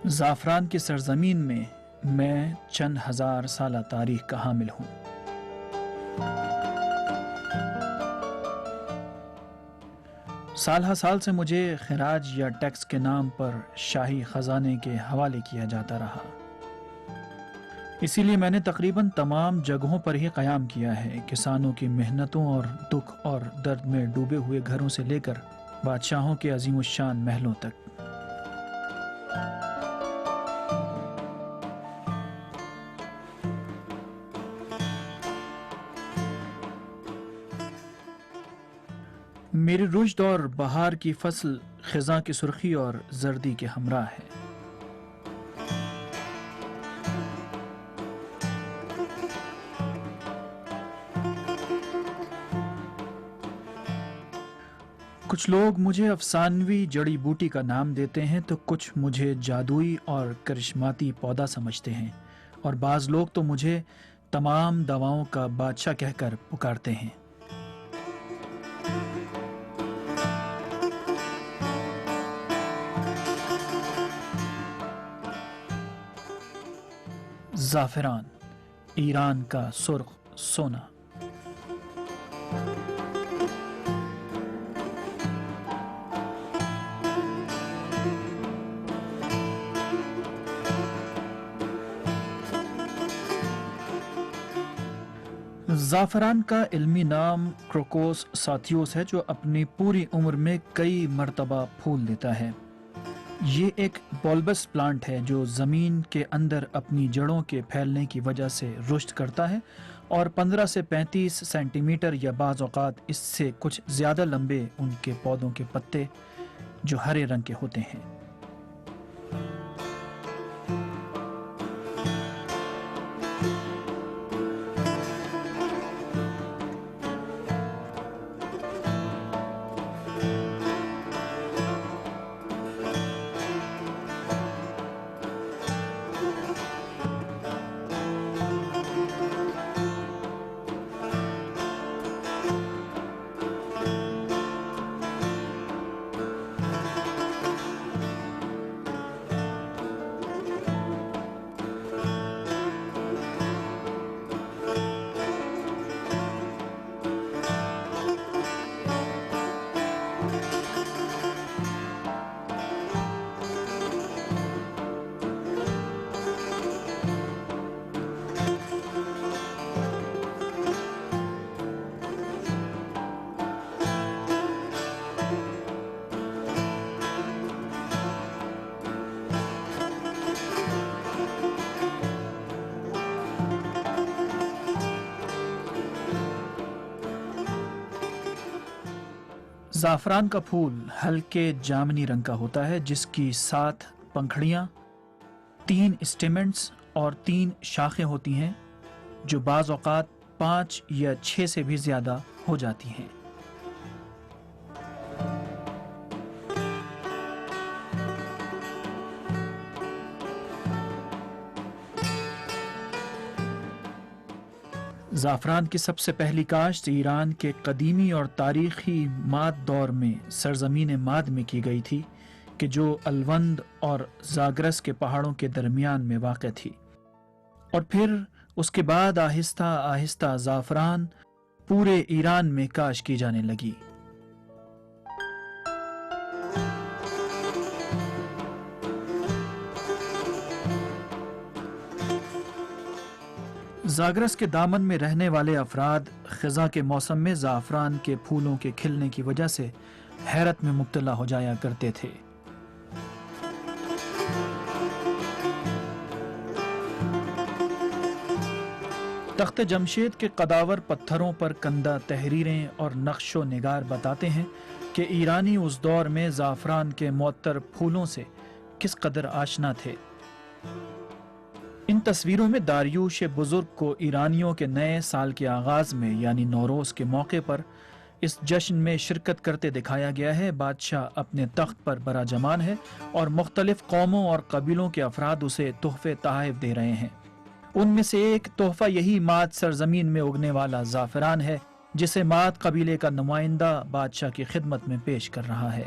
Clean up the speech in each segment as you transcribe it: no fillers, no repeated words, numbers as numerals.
زعفران کی سرزمین میں میں چند ہزار سالہ تاریخ کا حامل ہوں۔ سال ہر سال سے مجھے خراج یا ٹیکس کے نام پر شاہی خزانے کے حوالے کیا جاتا رہا۔ اسی لیے میں نے تقریباً تمام جگہوں پر ہی قیام کیا ہے، کسانوں کی محنتوں اور دکھ اور درد میں ڈوبے ہوئے گھروں سے لے کر بادشاہوں کے عظیم الشان محلوں تک۔ میری رشد اور بہار کی فصل خزاں کی سرخی اور زردی کے ہمراہ ہے۔ کچھ لوگ مجھے افسانوی جڑی بوٹی کا نام دیتے ہیں تو کچھ مجھے جادوئی اور کرشماتی پودا سمجھتے ہیں، اور بعض لوگ تو مجھے تمام دواؤں کا بادشاہ کہہ کر پکارتے ہیں۔ زعفران، ایران کا سرخ سونا۔ زعفران کا علمی نام کروکوس ساتھیوس ہے، جو اپنی پوری عمر میں کئی مرتبہ پھول دیتا ہے۔ یہ ایک بولبس پلانٹ ہے جو زمین کے اندر اپنی جڑوں کے پھیلنے کی وجہ سے رشد کرتا ہے، اور 15 سے 35 سینٹی میٹر یا بعض اوقات اس سے کچھ زیادہ لمبے ان کے پودوں کے پتے جو ہرے رنگ کے ہوتے ہیں۔ زعفران کا پھول ہلکے جامنی رنگ کا ہوتا ہے، جس کی 7 پنکھڑیاں، 3 اسٹیمنٹس اور 3 شاخیں ہوتی ہیں، جو بعض اوقات 5 یا 6 سے بھی زیادہ ہو جاتی ہیں۔ زعفران کی سب سے پہلی کاشت ایران کے قدیمی اور تاریخی ماد دور میں سرزمین ماد میں کی گئی تھی، کہ جو الوند اور زاگرس کے پہاڑوں کے درمیان میں واقع تھی، اور پھر اس کے بعد آہستہ آہستہ زعفران پورے ایران میں کاشت کی جانے لگی۔ زاگرس کے دامن میں رہنے والے افراد خزاں کے موسم میں زعفران کے پھولوں کے کھلنے کی وجہ سے حیرت میں مبتلا ہو جایا کرتے تھے۔ تخت جمشید کے قداور پتھروں پر کندہ تحریریں اور نقش و نگار بتاتے ہیں کہ ایرانی اس دور میں زعفران کے معطر پھولوں سے کس قدر آشنا تھے۔ ان تصویروں میں داریوش بزرگ کو ایرانیوں کے نئے سال کے آغاز میں یعنی نوروز کے موقع پر اس جشن میں شرکت کرتے دکھایا گیا ہے۔ بادشاہ اپنے تخت پر براجمان ہے اور مختلف قوموں اور قبیلوں کے افراد اسے تحفے تحائف دے رہے ہیں۔ ان میں سے ایک تحفہ یہی ماد سرزمین میں اگنے والا زعفران ہے، جسے ماد قبیلے کا نمائندہ بادشاہ کی خدمت میں پیش کر رہا ہے۔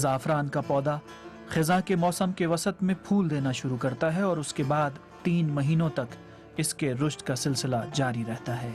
زعفران کا پودا خزاں کے موسم کے وسط میں پھول دینا شروع کرتا ہے اور اس کے بعد 3 مہینوں تک اس کے رشد کا سلسلہ جاری رہتا ہے۔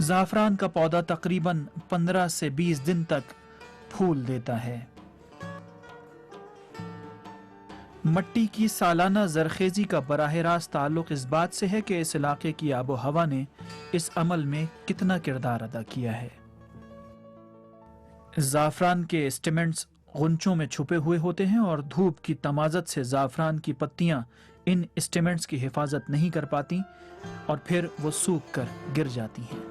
زعفران کا پودا تقریباً 15 سے 20 دن تک پھول دیتا ہے۔ مٹی کی سالانہ زرخیزی کا براہ راست تعلق اس بات سے ہے کہ اس علاقے کی آب و ہوا نے اس عمل میں کتنا کردار ادا کیا ہے۔ زعفران کے اسٹیمنٹس غنچوں میں چھپے ہوئے ہوتے ہیں اور دھوپ کی تمازت سے زعفران کی پتیاں ان اسٹیمنٹس کی حفاظت نہیں کر پاتی اور پھر وہ سوکھ کر گر جاتی ہیں۔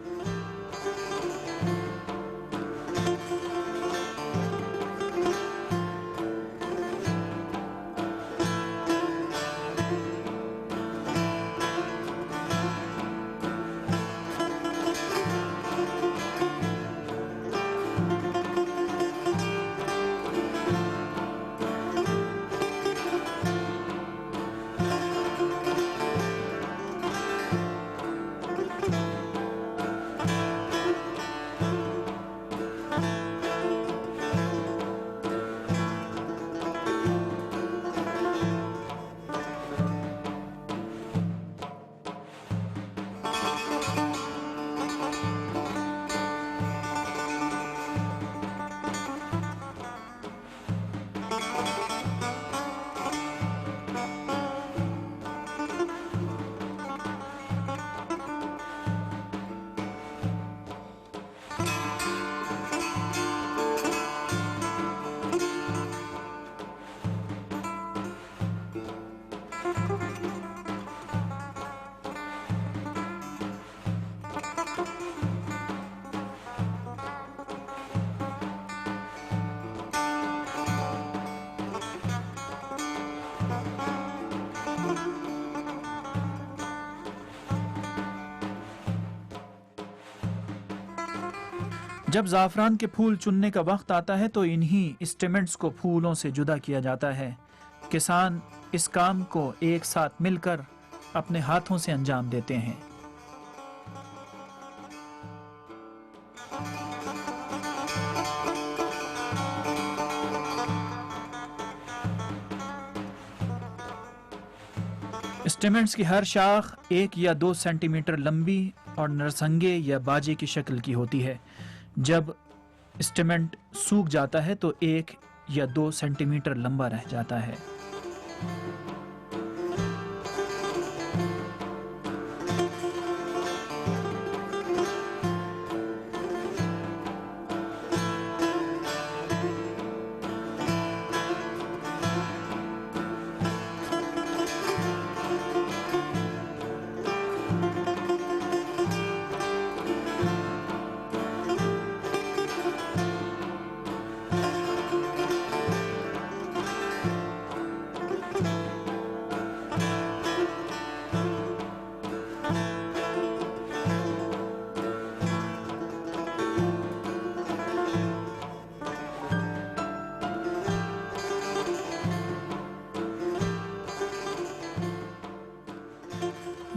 جب زعفران کے پھول چننے کا وقت آتا ہے تو انہی اسٹیمنٹس کو پھولوں سے جدا کیا جاتا ہے۔ کسان اس کام کو ایک ساتھ مل کر اپنے ہاتھوں سے انجام دیتے ہیں۔ اسٹیمنٹس کی ہر شاخ 1 یا 2 سینٹی میٹر لمبی اور نرسنگے یا باجے کی شکل کی ہوتی ہے۔ جب اسٹیمنٹ سوکھ جاتا ہے تو 1 یا 2 سینٹی میٹر لمبا رہ جاتا ہے۔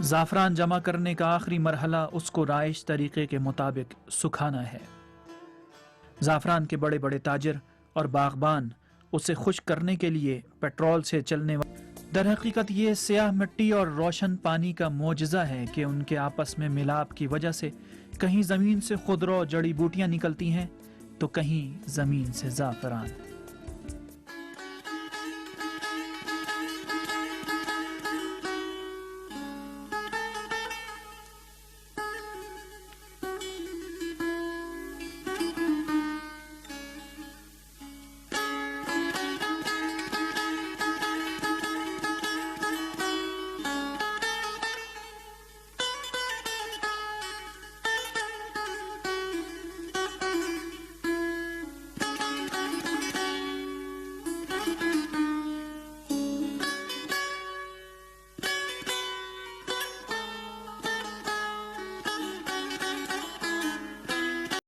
زعفران جمع کرنے کا آخری مرحلہ اس کو رائج طریقے کے مطابق سکھانا ہے۔ زعفران کے بڑے بڑے تاجر اور باغبان اسے خشک کرنے کے لیے پیٹرول سے چلنے در حقیقت یہ سیاہ مٹی اور روشن پانی کا معجزہ ہے کہ ان کے آپس میں ملاپ کی وجہ سے کہیں زمین سے خودرو جڑی بوٹیاں نکلتی ہیں تو کہیں زمین سے زعفران۔